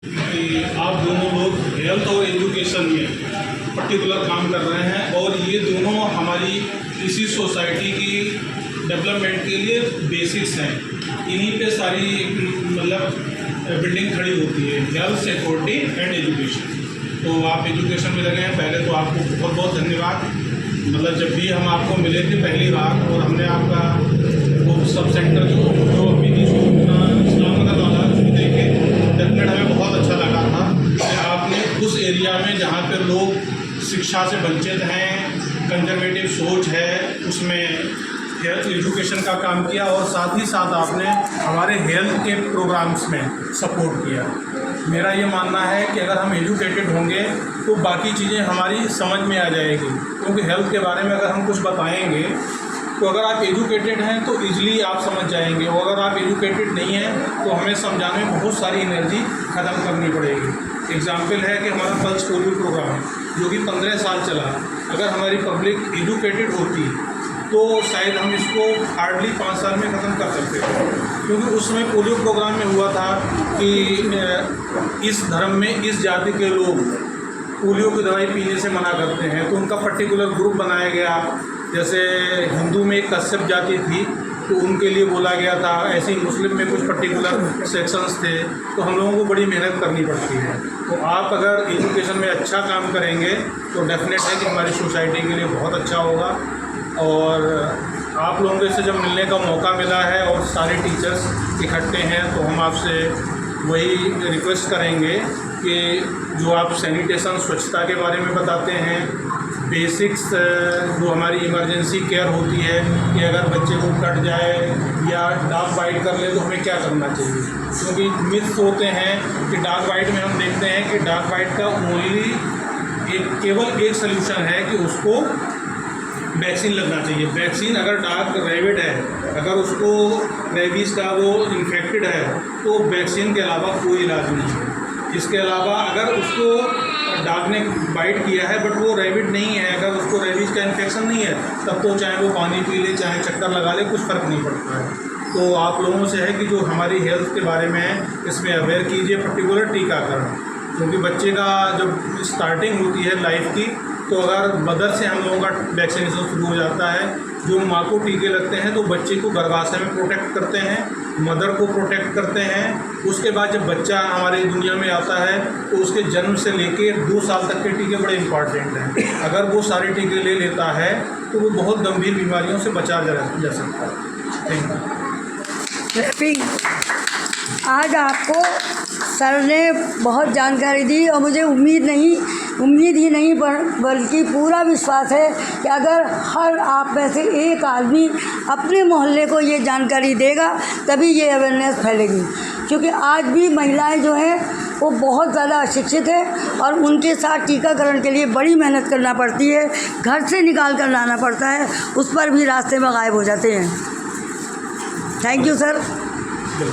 कि आप दोनों लोग हेल्थ और एजुकेशन में पर्टिकुलर काम कर रहे हैं और ये दोनों हमारी इसी सोसाइटी की डेवलपमेंट के लिए बेसिक्स हैं। इन्हीं पे सारी मतलब बिल्डिंग खड़ी होती है, हेल्थ, सिक्योरिटी एंड एजुकेशन। तो आप एजुकेशन में लगे हैं। पहले तो आपको बहुत बहुत धन्यवाद। मतलब जब भी हम आपको मिले थे पहली बार और हमने आपका वो सब सेंटर जो मिनी इस्लामनगर वाला देखे, डेफिनेट हमें बहुत अच्छा लगा था कि आपने उस एरिया में जहाँ पर लोग शिक्षा से वंचित हैं, कंजर्वेटिव सोच है, उसमें हेल्थ एजुकेशन का काम किया और साथ ही साथ आपने हमारे हेल्थ के प्रोग्राम्स में सपोर्ट किया। मेरा ये मानना है कि अगर हम एजुकेटेड होंगे तो बाकी चीज़ें हमारी समझ में आ जाएगी, क्योंकि हेल्थ के बारे में अगर हम कुछ बताएंगे तो अगर आप एजुकेटेड हैं तो ईजिली आप समझ जाएंगे, और अगर आप एजुकेटेड नहीं हैं तो हमें समझाने में बहुत सारी एनर्जी ख़त्म करनी पड़ेगी। एग्जाम्पल है कि हमारा पल्स पोलियो प्रोग्राम है जो कि 15 साल चला। अगर हमारी पब्लिक एजुकेटेड होती तो शायद हम इसको हार्डली 5 साल में ख़त्म कर सकते थे, क्योंकि उस समय पोलियो प्रोग्राम में हुआ था कि इस धर्म में इस जाति के लोग पोलियो की दवाई पीने से मना करते हैं, तो उनका पर्टिकुलर ग्रुप बनाया गया। जैसे हिंदू में एक कश्यप जाति थी तो उनके लिए बोला गया था, ऐसे ही मुस्लिम में कुछ पर्टिकुलर सेक्शंस थे। तो हम लोगों को बड़ी मेहनत करनी पड़ती है। तो आप अगर एजुकेशन में अच्छा काम करेंगे तो डेफिनेट है कि हमारी सोसाइटी के लिए बहुत अच्छा होगा। और आप लोगों से जब मिलने का मौका मिला है और सारे टीचर्स इकट्ठे हैं तो हम आपसे वही रिक्वेस्ट करेंगे कि जो आप सैनिटेशन स्वच्छता के बारे में बताते हैं, बेसिक्स जो हमारी इमरजेंसी केयर होती है कि अगर बच्चे को कट जाए या डार्क वाइट कर ले तो हमें क्या करना चाहिए, क्योंकि मिथ्स होते हैं कि डार्क वाइट में हम देखते हैं कि डार्क वाइट का ओनली केवल एक सल्यूशन है कि उसको वैक्सीन लगना चाहिए। वैक्सीन अगर डार्क रेबिड है, अगर उसको रेबीज़ का वो इन्फेक्टेड है तो वैक्सीन के अलावा कोई इलाज नहीं है। इसके अलावा अगर उसको डार्क ने बाइट किया है बट वो रेबिड नहीं है, अगर उसको रेबीज़ का इन्फेक्शन नहीं है, तब तो चाहे वो पानी पी ले चाहे चक्कर लगा ले कुछ फ़र्क नहीं पड़ता है। तो आप लोगों से है कि जो हमारी हेल्थ के बारे में है इसमें अवेयर कीजिए, पर्टिकुलर टीकाकरण, क्योंकि बच्चे का जब स्टार्टिंग होती है लाइफ की तो अगर मदर से हम लोगों का वैक्सीनेशन शुरू हो जाता है, जो माँ को टीके लगते हैं तो बच्चे को गर्भाशय में प्रोटेक्ट करते हैं, मदर को प्रोटेक्ट करते हैं। उसके बाद जब बच्चा हमारी दुनिया में आता है तो उसके जन्म से लेके 2 साल तक के टीके बड़े इंपॉर्टेंट हैं। अगर वो सारे टीके ले लेता है तो वो बहुत गंभीर बीमारियों से बचा जा सकता है। Thank you. आज आपको सर ने बहुत जानकारी दी और मुझे उम्मीद ही नहीं बल्कि पूरा विश्वास है कि अगर हर आप में से एक आदमी अपने मोहल्ले को ये जानकारी देगा तभी ये अवेयरनेस फैलेगी, क्योंकि आज भी महिलाएं जो हैं वो बहुत ज़्यादा अशिक्षित है और उनके साथ टीकाकरण के लिए बड़ी मेहनत करना पड़ती है, घर से निकाल कर लाना पड़ता है, उस पर भी रास्ते में गायब हो जाते हैं। Thank you sir.